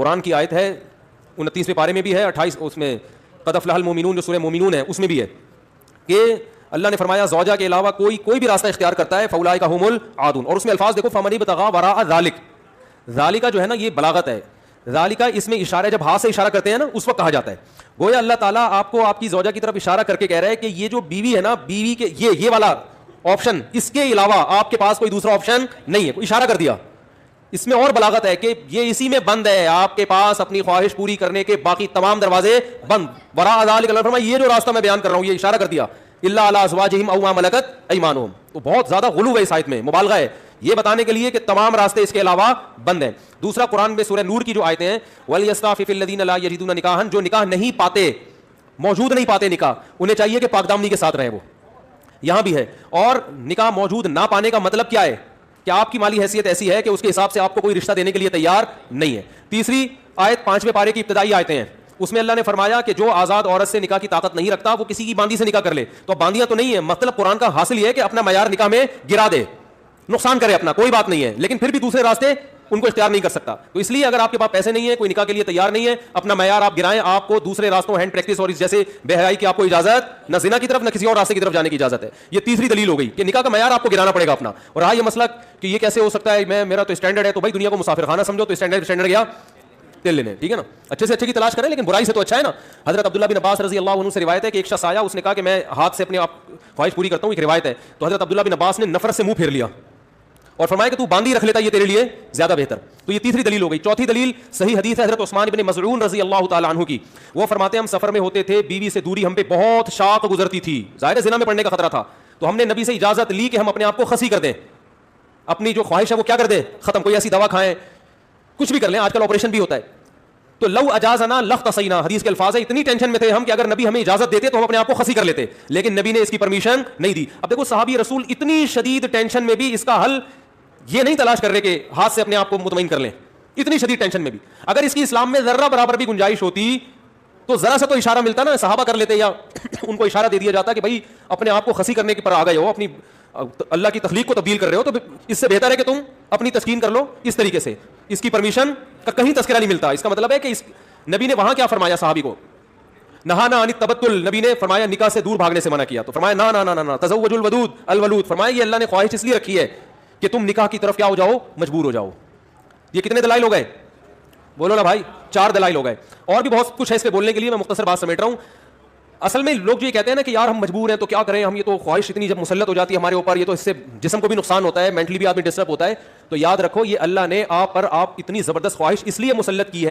قرآن کی آیت ہے 29ویں پارے میں بھی ہے, 28 اس میں قد افلح المؤمنون جو سورہ مومنون ہے اس میں بھی ہے کہ اللہ نے فرمایا زوجہ کے علاوہ کوئی بھی راستہ اختیار کرتا ہے فاولئک ھم العادون. اور اس میں الفاظ دیکھو فمن ابتغى وراء ذلک, ذالک جو ہے نا یہ بلاغت ہے, ذالک اس میں اشارہ جب ہاتھ سے اشارہ کرتے ہیں نا اس وقت کہا جاتا ہے. گویا اللہ تعالیٰ آپ کو آپ کی زوجہ کی طرف اشارہ کر کے کہہ رہا ہے کہ یہ جو بیوی ہے نا, بیوی کے یہ والا آپشن, اس کے علاوہ آپ کے پاس کوئی دوسرا آپشن نہیں ہے. اشارہ کر دیا. اس میں اور بلاغت ہے کہ یہ اسی میں بند ہے, آپ کے پاس اپنی خواہش پوری کرنے کے باقی تمام دروازے بند. وراء ذلک اللہ فرمایا یہ جو راستہ میں بیان کر رہا ہوں یہ اشارہ کر دیا الا علی ازواجہم او ما ملکت ایمانہم. تو بہت زیادہ غلو ہے اس آیت میں, مبالغہ ہے یہ بتانے کے لیے کہ تمام راستے اس کے علاوہ بند ہیں. دوسرا قرآن میں سورہ نور کی جو آیتیں ہیں ولیستعفف الذین لا یجدون نکاحا, جو نکاح نہیں پاتے, موجود نہیں پاتے نکاح, انہیں چاہیے کہ پاک دامنی کے ساتھ رہیں. وہ یہاں بھی ہے. اور نکاح موجود نہ پانے کا مطلب کیا ہے کہ آپ کی مالی حیثیت ایسی ہے کہ اس کے حساب سے آپ کو کوئی رشتہ دینے کے لیے تیار نہیں ہے. تیسری آیت 5ویں پارے کی ابتدائی آیتیں ہیں, اس میں اللہ نے فرمایا کہ جو آزاد عورت سے نکاح کی طاقت نہیں رکھتا وہ کسی کی باندی سے نکاح کر لے. تو باندیاں تو نہیں ہے, مطلب قرآن کا حاصل یہ ہے کہ اپنا معیار نکاح میں گرا دے, نقصان کرے اپنا, کوئی بات نہیں ہے, لیکن پھر بھی دوسرے راستے ان کو اختیار نہیں کر سکتا. تو اس لیے اگر آپ کے پاس پیسے نہیں ہے, کوئی نکاح کے لیے تیار نہیں ہے, اپنا معیار آپ گرائیں, آپ کو دوسرے راستوں ہینڈ پریکٹس اور اس جیسے بے حیائی کی آپ کو اجازت, نہ زنا کی طرف نہ کسی اور راستے کی طرف جانے کی اجازت ہے. یہ تیسری دلیل ہو گئی کہ نکاح کا معیار آپ کو گرانا پڑے گا اپنا. اور رہا یہ مسئلہ کہ یہ کیسے ہو سکتا ہے, میرا تو اسٹینڈرڈ ہے, تو بھائی دنیا کو مسافر خانہ سمجھو, تو اسٹینڈرڈ گیا تیل لینے, ٹھیک ہے نا, اچھے سے اچھے کی تلاش کریں لیکن برائی سے تو اچھا ہے نا. حضرت عبداللہ بن عباس رضی اللہ عنہ سے روایت ہے کہ ایک شخص آیا, اس نے کہا کہ میں ہاتھ سے اپنے آپ خواہش پوری کرتا ہوں, ایک روایت ہے. تو حضرت عبداللہ بن عباس نے نفرت سے منہ پھیر لیا اور فرمایا کہ تو باندھی رکھ لیتا, یہ تیرے لیے زیادہ بہتر. تو یہ تیسری دلیل ہو گئی. چوتھی دلیل صحیح حدیث ہے حضرت عثمان بن مظعون رضی اللہ تعالی عنہ کی. وہ فرماتے ہیں ہم سفر میں ہوتے تھے, بیوی سے دوری ہم پہ بہت شاق گزرتی تھی, ظاہر زنا میں پڑنے کا خطرہ تھا. تو ہم نے نبی سے اجازت لی کہ ہم اپنے آپ کو خسی کر دیں, اپنی جو خواہش ہے وہ کیا کر دیں, ختم, کوئی ایسی دوا کھائیں, کچھ بھی کر لیں, آج کل آپریشن بھی ہوتا ہے. تو لو اجازنا لاختصینا, حدیث کے الفاظ ہیں, اتنی ٹینشن میں تھے ہم کہ اگر نبی ہمیں اجازت دیتے تو ہم اپنے آپ کو خسی کر لیتے, لیکن نبی نے اس کی پرمیشن نہیں دی. اب دیکھو صحابی رسول اتنی شدید ٹینشن میں بھی اس کا حل یہ نہیں تلاش کر رہے کہ ہاتھ سے اپنے آپ کو مطمئن کر لیں, اتنی شدید ٹینشن میں بھی. اگر اس کی اسلام میں ذرہ برابر بھی گنجائش ہوتی تو ذرا سا تو اشارہ ملتا نا, صحابہ کر لیتے, یا ان کو اشارہ دے دیا جاتا کہ بھائی اپنے آپ کو خسی کرنے کے پر آ گئے ہو, اپنی اللہ کی تخلیق کو تبدیل کر رہے ہو, تو اس سے بہتر ہے کہ تم اپنی تسکین کر لو اس طریقے سے. اس کی پرمیشن کا کہیں تذکرہ نہیں ملتا. اس کا مطلب ہے کہ نبی نے وہاں کیا فرمایا صحابی کو, نہانا عن التبتل, نبی نے فرمایا نکاح سے دور بھاگنے سے منع کیا. تو فرمایا نا نا نا نا تزوجوا الودود الولود, فرمایا یہ اللہ نے خواہش اس لیے رکھی ہے کہ تم نکاح کی طرف کیا ہو جاؤ, مجبور ہو جاؤ. یہ کتنے دلائل ہو گئے, بولو نا بھائی, 4 دلائل ہو گئے. اور بھی بہت کچھ ہے اس پہ بولنے کے لیے, میں مختصر بات سمیٹ رہا ہوں. اصل میں لوگ جو یہ کہتے ہیں نا کہ یار ہم مجبور ہیں تو کیا کریں, ہم یہ تو خواہش اتنی جب مسلط ہو جاتی ہے ہمارے اوپر, یہ تو اس سے جسم کو بھی نقصان ہوتا ہے, مینٹلی بھی آدمی ڈسٹرب ہوتا ہے. تو یاد رکھو یہ اللہ نے آپ پر اتنی زبردست خواہش اس لیے مسلط کی ہے